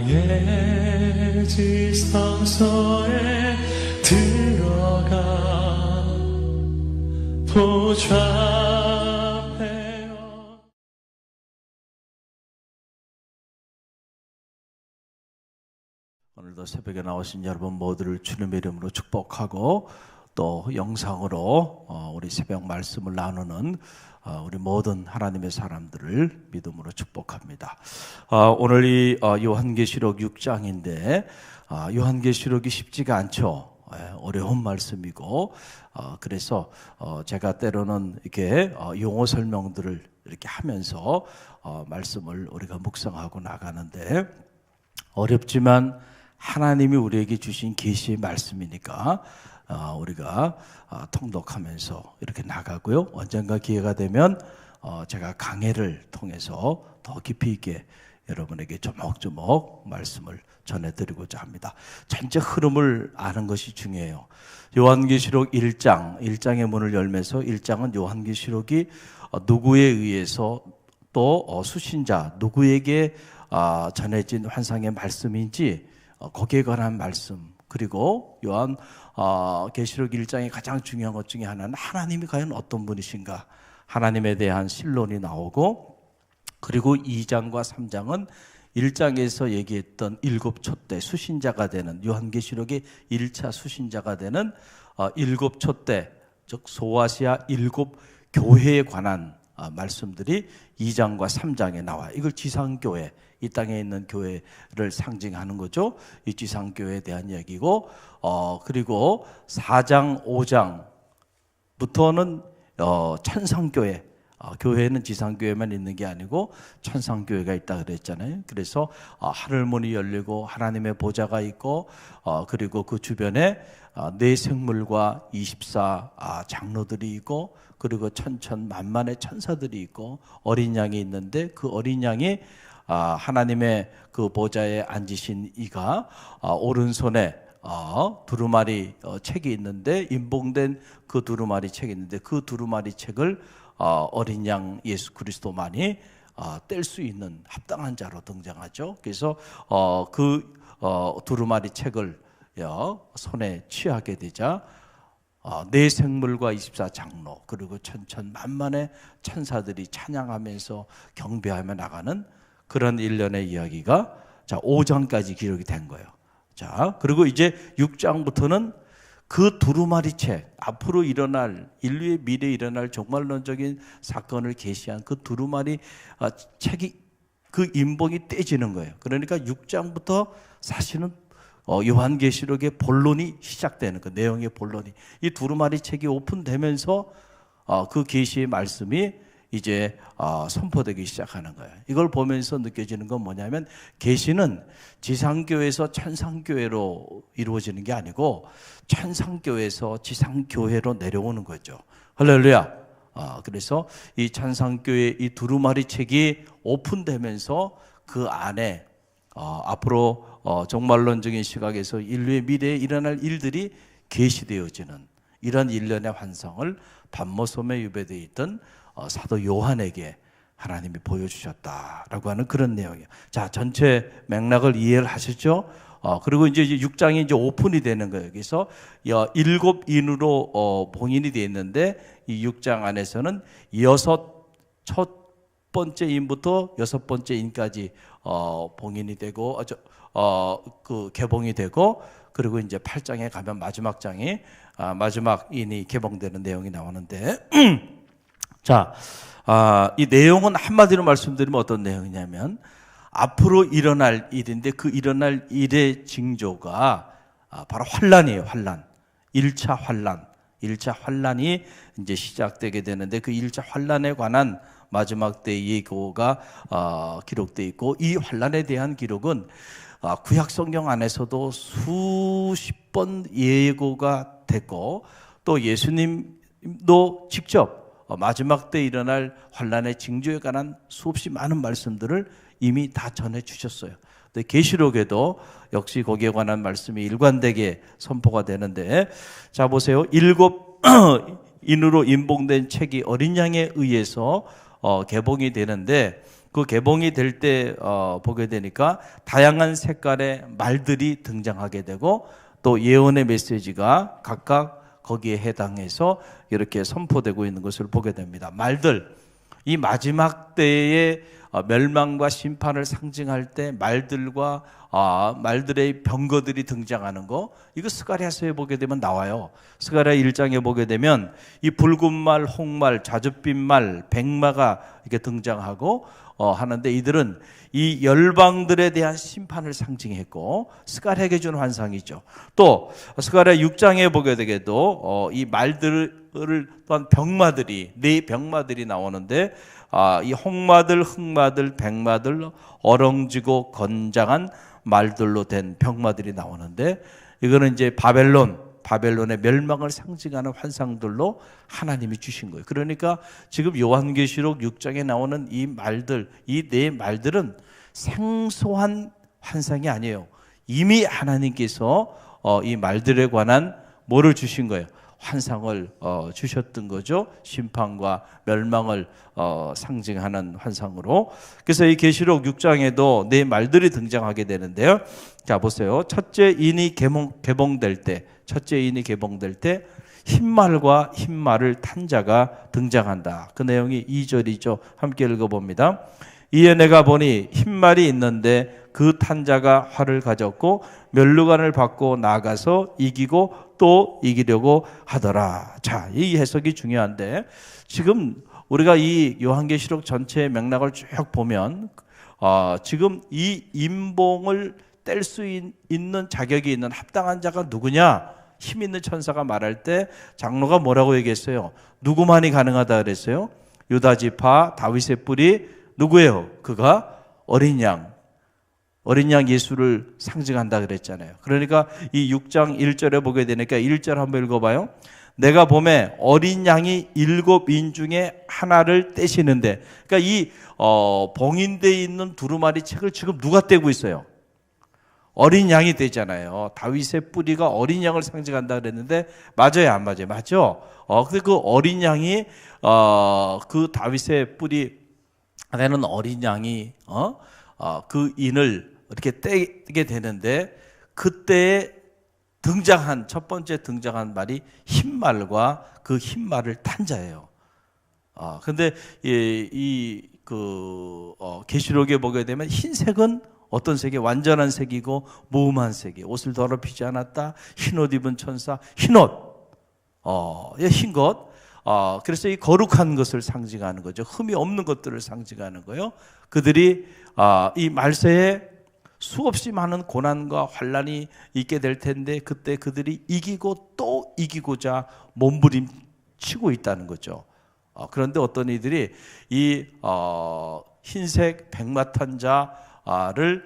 나의 지성소에 들어가 보좌하며. 오늘도 새벽에 나오신 여러분 모두를 주님의 이름으로 축복하고, 또 영상으로 우리 새벽 말씀을 나누는 우리 모든 하나님의 사람들을 믿음으로 축복합니다. 오늘 이 요한계시록 6장인데 요한계시록이 쉽지가 않죠. 어려운 말씀이고, 그래서 제가 때로는 이렇게 용어 설명들을 이렇게 하면서 말씀을 우리가 묵상하고 나가는데, 어렵지만 하나님이 우리에게 주신 계시의 말씀이니까 우리가 통독하면서 이렇게 나가고요. 언젠가 기회가 되면 제가 강해를 통해서 더 깊이 있게 여러분에게 조목조목 말씀을 전해드리고자 합니다. 전체 흐름을 아는 것이 중요해요. 요한계시록 1장의 문을 열면서 1장은 요한계시록이 누구에 의해서 또 수신자 누구에게 전해진 환상의 말씀인지 거기에 관한 말씀, 그리고 요한 계시록 1장의 가장 중요한 것 중에 하나는 하나님이 과연 어떤 분이신가, 하나님에 대한 신론이 나오고, 그리고 2장과 3장은 1장에서 얘기했던 7촛대 수신자가 되는, 요한계시록의 1차 수신자가 되는 7촛대, 즉 소아시아 7교회에 관한 말씀들이 2장과 3장에 나와요. 이걸 지상교회, 이 땅에 있는 교회를 상징하는 거죠. 이 지상교회에 대한 이야기고, 그리고 4장, 5장부터는 천상교회, 교회는 지상교회만 있는 게 아니고 천상교회가 있다 그랬잖아요. 그래서 하늘문이 열리고 하나님의 보좌가 있고, 그리고 그 주변에 네 생물과 24 장로들이 있고, 그리고 천천만만의 천사들이 있고, 어린 양이 있는데 그 어린 양이 하나님의 그 보좌에 앉으신 이가 오른손에 두루마리 책이 있는데, 인봉된 그 두루마리 책이 있는데, 그 두루마리 책을 어린 양 예수 그리스도만이 뗄 수 있는 합당한 자로 등장하죠. 그래서 그 두루마리 책을 손에 취하게 되자 네 생물과 24 장로, 그리고 천천만만의 천사들이 찬양하면서 경배하며 나가는 그런 일련의 이야기가 5장까지 기록이 된 거예요. 자, 그리고 이제 6장부터는 그 두루마리 책, 앞으로 일어날, 인류의 미래에 일어날 종말론적인 사건을 계시한 그 두루마리 책이, 그 인봉이 떼지는 거예요. 그러니까 6장부터 사실은 요한계시록의 본론이 시작되는, 그 내용의 본론이, 이 두루마리 책이 오픈되면서 그 계시의 말씀이 이제 선포되기 시작하는 거예요. 이걸 보면서 느껴지는 건 뭐냐면, 계시는 지상교회에서 천상교회로 이루어지는 게 아니고 천상교회에서 지상교회로 내려오는 거죠. 할렐루야. 그래서 이 천상교회 이 두루마리 책이 오픈되면서 그 안에 앞으로 종말론적인 시각에서 인류의 미래에 일어날 일들이 계시되어지는 이런 일련의 환상을 반모섬에 유배되어 있던 사도 요한에게 하나님이 보여주셨다라고 하는 그런 내용이에요. 자, 전체 맥락을 이해를 하셨죠? 그리고 이제 6장이 이제 오픈이 되는 거예요. 그래서 7인으로 봉인이 되어 있는데, 이 6장 안에서는 첫 번째 인부터 6번째 인까지 봉인이 되고, 그 개봉이 되고, 그리고 이제 8장에 가면 마지막 장이 마지막 인이 개봉되는 내용이 나오는데, 자, 이 내용은 한마디로 말씀드리면 어떤 내용이냐면, 앞으로 일어날 일인데 그 일어날 일의 징조가 바로 환란이에요. 환란. 1차 환란. 1차 환란이 이제 시작되게 되는데, 그 1차 환란에 관한 마지막 때의 예고가 기록되어 있고, 이 환란에 대한 기록은 구약 성경 안에서도 수십 번 예고가 됐고, 또 예수님도 직접 마지막 때 일어날 환란의 징조에 관한 수없이 많은 말씀들을 이미 다 전해주셨어요. 계시록에도 역시 거기에 관한 말씀이 일관되게 선포가 되는데, 자 보세요. 7인으로 인봉된 책이 어린 양에 의해서 개봉이 되는데, 그 개봉이 될 때 보게 되니까 다양한 색깔의 말들이 등장하게 되고 또 예언의 메시지가 각각 거기에 해당해서 이렇게 선포되고 있는 것을 보게 됩니다. 말들, 이 마지막 때의 멸망과 심판을 상징할 때 말들의 병거들이 등장하는 거, 이거 스가랴서에 보게 되면 나와요. 스가랴 1장에 보게 되면 이 붉은 말, 홍말, 자줏빛 말, 백마가 이렇게 등장하고 하는데, 이들은 이 열방들에 대한 심판을 상징했고 스가랴에게 준 환상이죠. 또 스가랴 6장에 보게 되게도 이 말들을 또한 병마들이, 네 병마들이 나오는데, 이 홍마들, 흑마들, 백마들, 어렁지고 건장한 말들로 된 병마들이 나오는데, 이거는 이제 바벨론의 멸망을 상징하는 환상들로 하나님이 주신 거예요. 그러니까 지금 요한계시록 6장에 나오는 이 말들, 이 네 말들은 생소한 환상이 아니에요. 이미 하나님께서 이 말들에 관한 뭐를 주신 거예요? 환상을 주셨던 거죠. 심판과 멸망을 상징하는 환상으로. 그래서 이 계시록 6장에도 네 말들이 등장하게 되는데요. 자, 보세요. 첫째 인이 개봉될 때 흰말과 흰말을 탄 자가 등장한다. 그 내용이 2절이죠. 함께 읽어봅니다. 이에 내가 보니 흰말이 있는데 그 탄 자가 활을 가졌고 면류관을 받고 나가서 이기고 또 이기려고 하더라. 자, 이 해석이 중요한데, 지금 우리가 이 요한계시록 전체의 맥락을 쭉 보면 지금 이 임봉을 뗄 수 있는 자격이 있는 합당한 자가 누구냐? 힘 있는 천사가 말할 때 장로가 뭐라고 얘기했어요? 누구만이 가능하다 그랬어요? 유다 지파 다윗의 뿔이 누구예요? 그가 어린 양 예수를 상징한다 그랬잖아요. 그러니까 이 6장 1절에 보게 되니까 1절 한번 읽어봐요. 내가 봄에 어린 양이 7인 중에 하나를 떼시는데, 그러니까 이 봉인되어 있는 두루마리 책을 지금 누가 떼고 있어요? 어린 양이 떼잖아요. 다윗의 뿌리가 어린 양을 상징한다 그랬는데 맞아요, 안 맞아요? 맞죠? 근데 그 어린 양이 그 다윗의 뿌리 되는 어린 양이 그 인을 이렇게 떼게 되는데, 그때에 첫 번째 등장한 말이 흰말과 그 흰말을 탄 자예요. 근데 계시록에 보게 되면 흰색은 어떤 색이? 완전한 색이고 무음한 색이. 옷을 더럽히지 않았다. 흰옷 입은 천사. 흰옷. 흰것. 그래서 이 거룩한 것을 상징하는 거죠. 흠이 없는 것들을 상징하는 거예요. 그들이 이 말세에 수없이 많은 고난과 환난이 있게 될 텐데, 그때 그들이 이기고 또 이기고자 몸부림치고 있다는 거죠. 그런데 어떤 이들이 이 흰색 백마탄 자를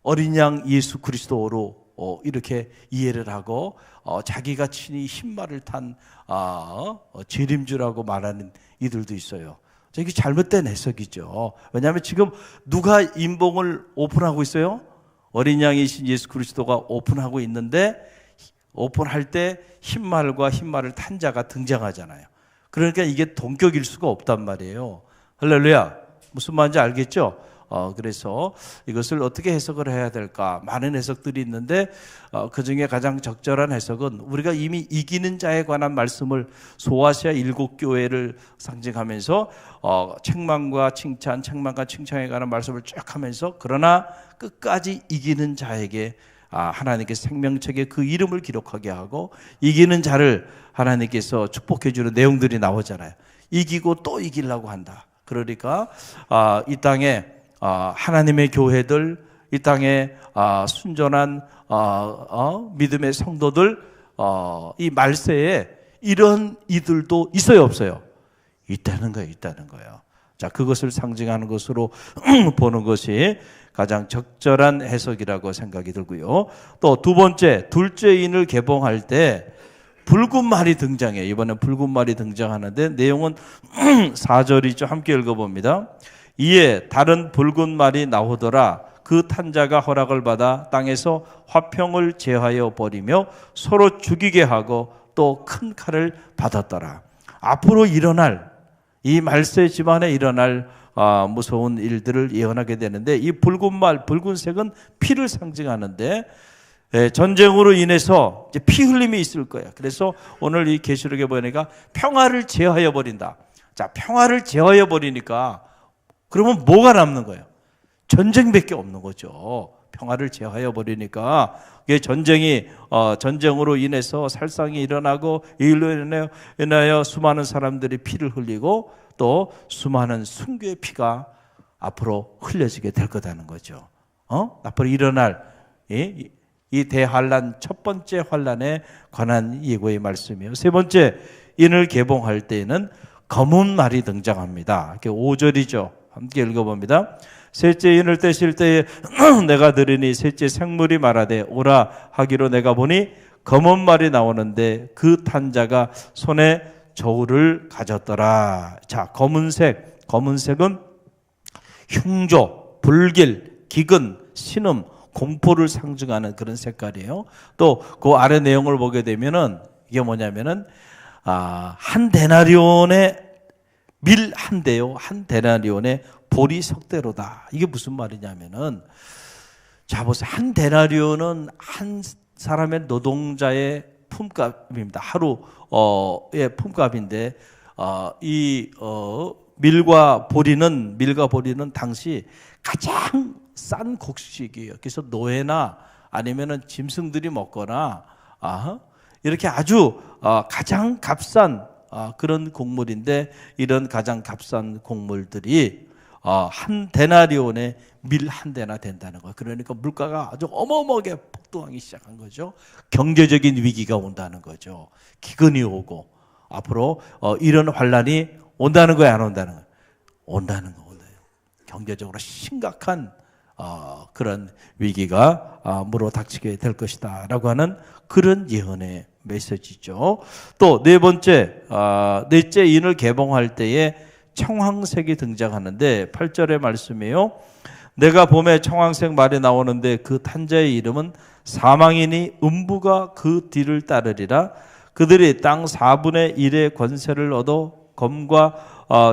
어린 양 예수 그리스도로 이렇게 이해를 하고 자기가 친히 흰말을 탄 재림주라고 말하는 이들도 있어요. 이게 잘못된 해석이죠. 왜냐하면 지금 누가 임봉을 오픈하고 있어요? 어린 양이신 예수 그리스도가 오픈하고 있는데, 오픈할 때 흰말과 흰말을 탄 자가 등장하잖아요. 그러니까 이게 동격일 수가 없단 말이에요. 할렐루야. 무슨 말인지 알겠죠? 그래서 이것을 어떻게 해석을 해야 될까? 많은 해석들이 있는데 그 중에 가장 적절한 해석은, 우리가 이미 이기는 자에 관한 말씀을 소아시아 7교회를 상징하면서 책망과 칭찬에 관한 말씀을 쭉 하면서, 그러나 끝까지 이기는 자에게 하나님께서 생명책에 그 이름을 기록하게 하고 이기는 자를 하나님께서 축복해 주는 내용들이 나오잖아요. 이기고 또 이기려고 한다. 그러니까 이 땅에 하나님의 교회들, 이 땅에 순전한 믿음의 성도들, 이 말세에 이런 이들도 있어요, 없어요? 있다는 거예요. 자, 그것을 상징하는 것으로 보는 것이 가장 적절한 해석이라고 생각이 들고요. 또 두 번째, 둘째 인을 개봉할 때 붉은 말이 등장해요. 이번엔 붉은 말이 등장하는데 내용은 4절이죠. 함께 읽어봅니다. 이에 다른 붉은 말이 나오더라. 그 탄자가 허락을 받아 땅에서 화평을 제하여 버리며 서로 죽이게 하고 또 큰 칼을 받았더라. 앞으로 일어날, 이 말세 집안에 일어날 무서운 일들을 예언하게 되는데, 이 붉은색은 피를 상징하는데, 전쟁으로 인해서 이제 피 흘림이 있을 거예요. 그래서 오늘 이 계시록에 보니까 평화를 제하여 버린다. 자, 평화를 제하여 버리니까 그러면 뭐가 남는 거예요? 전쟁밖에 없는 거죠. 평화를 제하여 버리니까 전쟁으로 인해서 살상이 일어나고, 이일로 인하여 수많은 사람들이 피를 흘리고, 또 수많은 순교의 피가 앞으로 흘려지게 될 거다는 거죠. 앞으로 일어날 이 대환란, 첫 번째 환란에 관한 예고의 말씀이에요. 세 번째, 인을 개봉할 때에는 검은 말이 등장합니다. 5절이죠. 함께 읽어봅니다. 셋째 인을 떼실 때에 내가 들으니 셋째 생물이 말하되 오라 하기로 내가 보니 검은 말이 나오는데 그 탄자가 손에 저울을 가졌더라. 자, 검은색은 흉조, 불길, 기근, 신음, 공포를 상징하는 그런 색깔이에요. 또 그 아래 내용을 보게 되면은 이게 뭐냐면은 한 데나리온의 밀 한 대요, 한 데나리온의 보리 석대로다. 이게 무슨 말이냐면은, 자 보세요. 한 데나리온은 한 사람의 노동자의 품값입니다. 하루의 품값인데, 밀과 보리는 당시 가장 싼 곡식이에요. 그래서 노예나 아니면은 짐승들이 먹거나 이렇게 아주 가장 값싼 그런 곡물인데, 이런 가장 값싼 곡물들이 한 데나리온의 밀 한 대나 된다는 거예요. 그러니까 물가가 아주 어마어마하게 폭등하기 시작한 거죠. 경제적인 위기가 온다는 거죠. 기근이 오고, 앞으로 이런 환란이 온다는 거예요, 안 온다는 거예요? 온다는 거예요. 경제적으로 심각한 그런 위기가 물어 닥치게 될 것이다 라고 하는 그런 예언의 메시지죠. 또 넷째 인을 개봉할 때에 청황색이 등장하는데 8절의 말씀이에요. 내가 봄에 청황색 말이 나오는데 그 탄자의 이름은 사망이니 음부가 그 뒤를 따르리라. 그들이 땅 4분의 1의 권세를 얻어 검과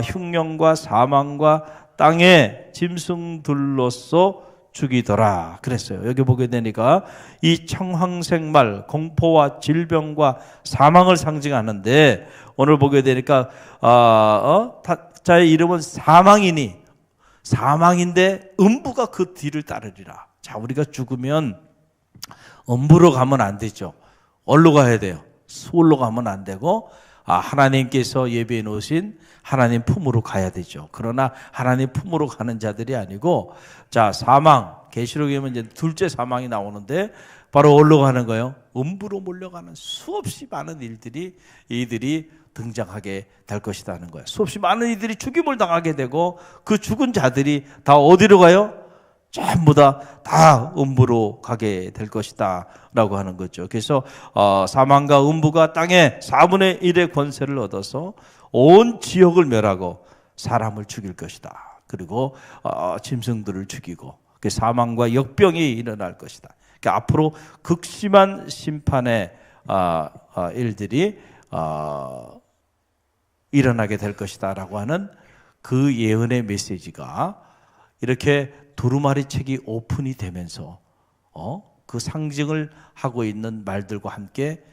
흉령과 사망과 땅의 짐승들로서 죽이더라 그랬어요. 여기 보게 되니까 이 청황색 말, 공포와 질병과 사망을 상징하는데, 오늘 보게 되니까 타자의 이름은 사망인데 음부가 그 뒤를 따르리라. 자, 우리가 죽으면 음부로 가면 안 되죠. 어디로 가야 돼요? 수월로 가면 안 되고, 하나님께서 예비해 놓으신 하나님 품으로 가야 되죠. 그러나 하나님 품으로 가는 자들이 아니고, 자, 사망, 계시록에 보면 이제 둘째 사망이 나오는데 바로 어디로 가는 거예요? 음부로 몰려가는 수없이 많은 이들이 등장하게 될 것이라는 거예요. 수없이 많은 이들이 죽임을 당하게 되고, 그 죽은 자들이 다 어디로 가요? 전부 다 음부로 가게 될 것이다 라고 하는 거죠. 그래서 사망과 음부가 땅의 4분의 1의 권세를 얻어서 온 지역을 멸하고 사람을 죽일 것이다. 그리고 짐승들을 죽이고, 그 사망과 역병이 일어날 것이다. 그러니까 앞으로 극심한 심판의 일들이 일어나게 될 것이다 라고 하는 그 예언의 메시지가 이렇게 두루마리 책이 오픈이 되면서 그 상징을 하고 있는 말들과 함께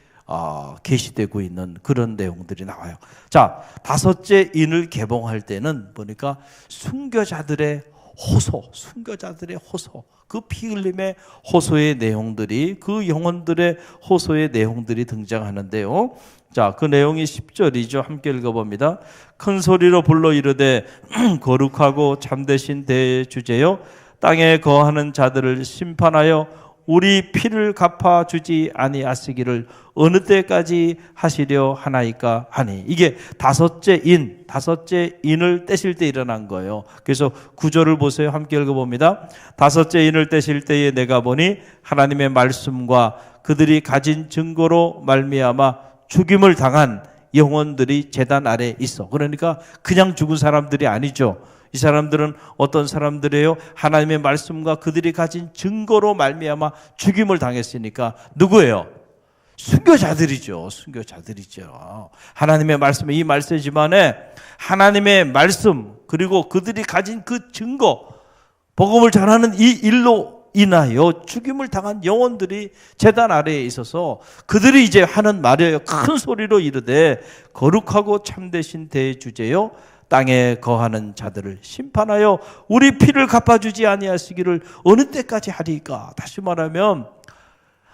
계시되고 있는 그런 내용들이 나와요. 자, 다섯째 인을 개봉할 때는 보니까 순교자들의 호소, 그 피 흘림의 호소의 내용들이, 그 영혼들의 호소의 내용들이 등장하는데요. 자, 그 내용이 10절이죠. 함께 읽어봅니다. 큰 소리로 불러 이르되 거룩하고 참되신 대주제여, 땅에 거하는 자들을 심판하여 우리 피를 갚아주지 아니하시기를 어느 때까지 하시려 하나이까 하니. 이게 다섯째 인을 떼실 때 일어난 거예요. 그래서 9절을 보세요. 함께 읽어봅니다. 다섯째 인을 떼실 때에 내가 보니 하나님의 말씀과 그들이 가진 증거로 말미암아 죽임을 당한 영혼들이 제단 아래 있어. 그러니까 그냥 죽은 사람들이 아니죠. 이 사람들은 어떤 사람들이에요? 하나님의 말씀과 그들이 가진 증거로 말미암아 죽임을 당했으니까 누구예요? 순교자들이죠. 순교자들이죠. 하나님의 말씀에, 이 말세지만에 하나님의 말씀, 그리고 그들이 가진 그 증거, 복음을 전하는 이 일로 인하여 죽임을 당한 영혼들이 제단 아래에 있어서 그들이 이제 하는 말이에요. 큰 소리로 이르되 거룩하고 참되신 대주제여 땅에 거하는 자들을 심판하여 우리 피를 갚아주지 아니하시기를 어느 때까지 하리까. 다시 말하면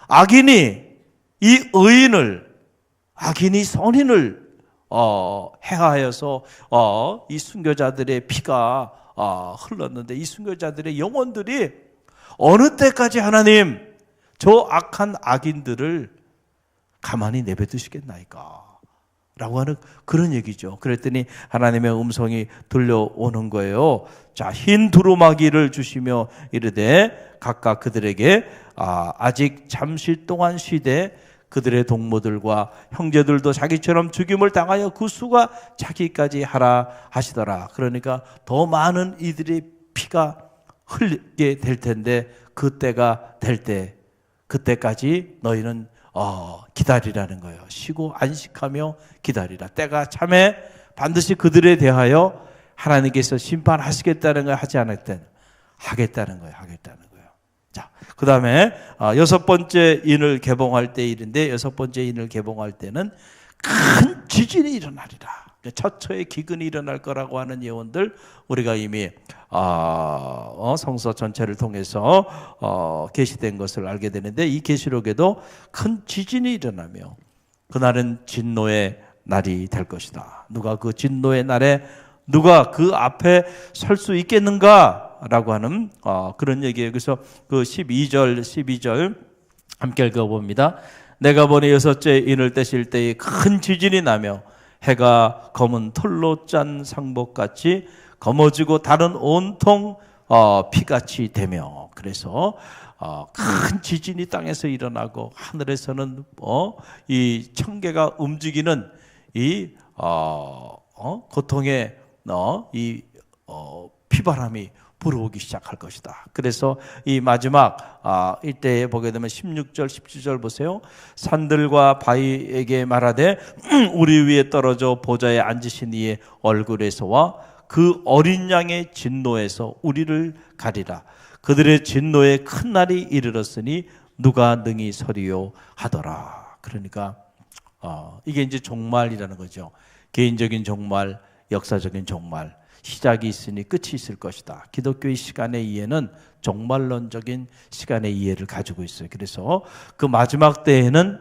악인이 이 의인을, 악인이 선인을 해하여서 이 순교자들의 피가 흘렀는데, 이 순교자들의 영혼들이 어느 때까지 하나님 저 악한 악인들을 가만히 내버두시겠나이까 라고 하는 그런 얘기죠. 그랬더니 하나님의 음성이 들려오는 거예요. 자, 흰 두루마기를 주시며 이르되 각각 그들에게 아직 잠시 동안 쉬되 그들의 동무들과 형제들도 자기처럼 죽임을 당하여 그 수가 자기까지 하라 하시더라. 그러니까 더 많은 이들의 피가 흘리게 될 텐데 그때가 될 때, 그때까지 너희는 기다리라는 거예요. 쉬고 안식하며 기다리라. 때가 참에 반드시 그들에 대하여 하나님께서 심판하시겠다는 걸 하지 않을 때는 하겠다는 거예요. 하겠다는 거예요. 자, 그 다음에 여섯 번째 인을 개봉할 때 일인데, 여섯 번째 인을 개봉할 때는 큰 지진이 일어나리라. 처처의 기근이 일어날 거라고 하는 예언들 우리가 이미 성서 전체를 통해서 계시된 것을 알게 되는데, 이 계시록에도 큰 지진이 일어나며 그날은 진노의 날이 될 것이다. 누가 그 진노의 날에 누가 그 앞에 설 수 있겠는가 라고 하는 그런 얘기예요. 그래서 그 12절 함께 읽어봅니다. 내가 보니 여섯째 인을 떼실 때에 큰 지진이 나며 해가 검은 털로 짠 상복같이 검어지고 달은 온통 피같이 되며, 그래서 큰 지진이 땅에서 일어나고 하늘에서는 이 천개가 움직이는 이 고통의 이 피바람이 불어오기 시작할 것이다. 그래서 이 마지막 이때에 보게 되면 16절 17절 보세요. 산들과 바위에게 말하되 우리 위에 떨어져 보좌에 앉으신 이의 얼굴에서와 그 어린 양의 진노에서 우리를 가리라. 그들의 진노에 큰 날이 이르렀으니 누가 능히 서리요 하더라. 그러니까 이게 이제 종말이라는 거죠. 개인적인 종말, 역사적인 종말. 시작이 있으니 끝이 있을 것이다. 기독교의 시간의 이해는 종말론적인 시간의 이해를 가지고 있어요. 그래서 그 마지막 때에는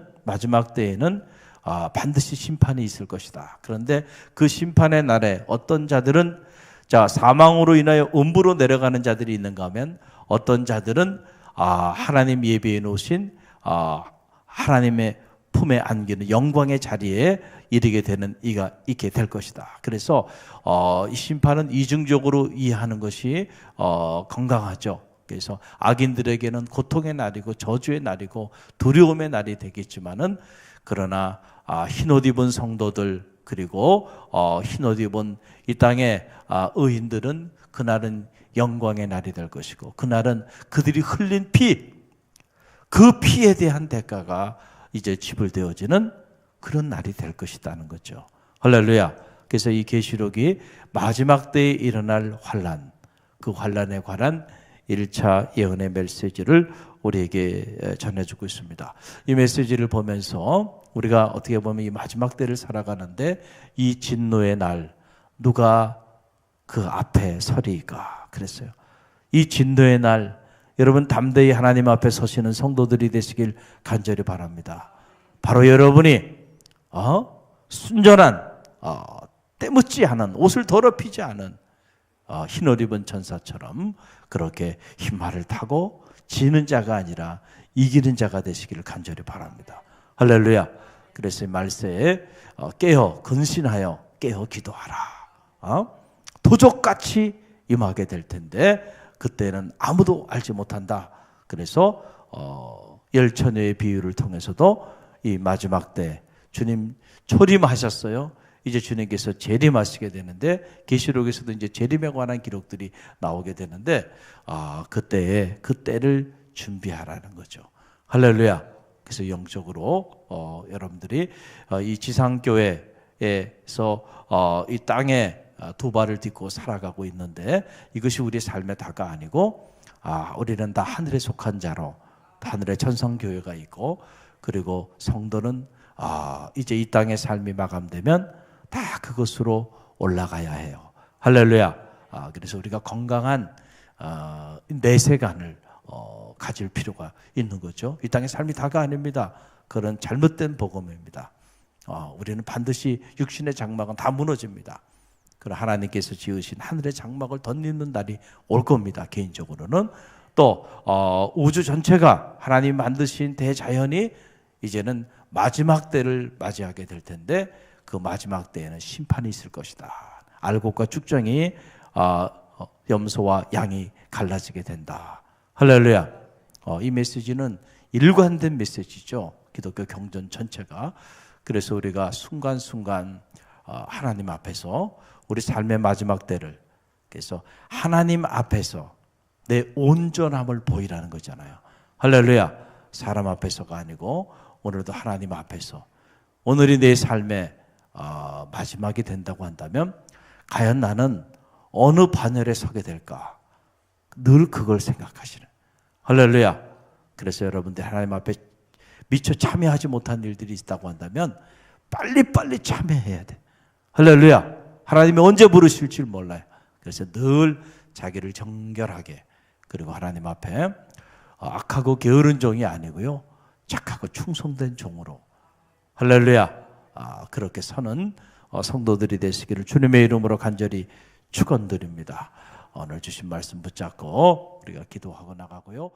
반드시 심판이 있을 것이다. 그런데 그 심판의 날에 어떤 자들은 사망으로 인하여 음부로 내려가는 자들이 있는가 하면, 어떤 자들은 하나님 예비해 놓으신 하나님의 품에 안기는 영광의 자리에 이르게 되는 이가 있게 될 것이다. 그래서 이 심판은 이중적으로 이해하는 것이 건강하죠. 그래서 악인들에게는 고통의 날이고 저주의 날이고 두려움의 날이 되겠지만은, 그러나 흰옷 입은 성도들, 그리고 흰옷 입은 이 땅의 의인들은 그날은 영광의 날이 될 것이고, 그날은 그들이 흘린 피, 그 피에 대한 대가가 이제 지불되어지는 그런 날이 될 것이라는 거죠. 할렐루야. 그래서 이 계시록이 마지막 때에 일어날 환난, 그 환난에 관한 1차 예언의 메시지를 우리에게 전해주고 있습니다. 이 메시지를 보면서 우리가 어떻게 보면 이 마지막 때를 살아가는데, 이 진노의 날 누가 그 앞에 서리까 그랬어요. 이 진노의 날 여러분 담대히 하나님 앞에 서시는 성도들이 되시길 간절히 바랍니다. 바로 여러분이 순전한 때묻지 않은, 옷을 더럽히지 않은 흰옷 입은 천사처럼 그렇게 흰말을 타고 지는 자가 아니라 이기는 자가 되시기를 간절히 바랍니다. 할렐루야. 그래서 말세에 깨어 근신하여 깨어 기도하라. 도적같이 임하게 될 텐데 그때는 아무도 알지 못한다. 그래서 열처녀의 비유를 통해서도 이 마지막 때 주님 초림하셨어요. 이제 주님께서 재림하시게 되는데, 계시록에서도 이제 재림에 관한 기록들이 나오게 되는데 그때를 준비하라는 거죠. 할렐루야. 그래서 영적으로 여러분들이 이 지상교회에서 이 땅에 두 발을 딛고 살아가고 있는데 이것이 우리의 삶의 다가 아니고 우리는 다 하늘에 속한 자로 하늘에 천성교회가 있고 그리고 성도는 이제 이 땅의 삶이 마감되면 다 그것으로 올라가야 해요. 할렐루야. 그래서 우리가 건강한 내세관을 가질 필요가 있는 거죠. 이 땅의 삶이 다가 아닙니다. 그런 잘못된 복음입니다. 우리는 반드시 육신의 장막은 다 무너집니다. 그러나 하나님께서 지으신 하늘의 장막을 덧입는 날이 올 겁니다. 개인적으로는 또 우주 전체가 하나님 만드신 대자연이 이제는 마지막 때를 맞이하게 될 텐데 그 마지막 때에는 심판이 있을 것이다. 알곡과 쭉정이 염소와 양이 갈라지게 된다. 할렐루야. 이 메시지는 일관된 메시지죠. 기독교 경전 전체가. 그래서 우리가 순간순간 하나님 앞에서 우리 삶의 마지막 때를 그래서 하나님 앞에서 내 온전함을 보이라는 거잖아요. 할렐루야. 사람 앞에서가 아니고 오늘도 하나님 앞에서 오늘이 내 삶의 마지막이 된다고 한다면 과연 나는 어느 반열에 서게 될까? 늘 그걸 생각하시는. 할렐루야. 그래서 여러분들 하나님 앞에 미처 참여하지 못한 일들이 있다고 한다면 빨리빨리 참여해야 돼. 할렐루야. 하나님이 언제 부르실지 몰라요. 그래서 늘 자기를 정결하게 그리고 하나님 앞에 악하고 게으른 종이 아니고요. 착하고 충성된 종으로 할렐루야. 그렇게 서는 성도들이 되시기를 주님의 이름으로 간절히 축원드립니다. 오늘 주신 말씀 붙잡고 우리가 기도하고 나가고요.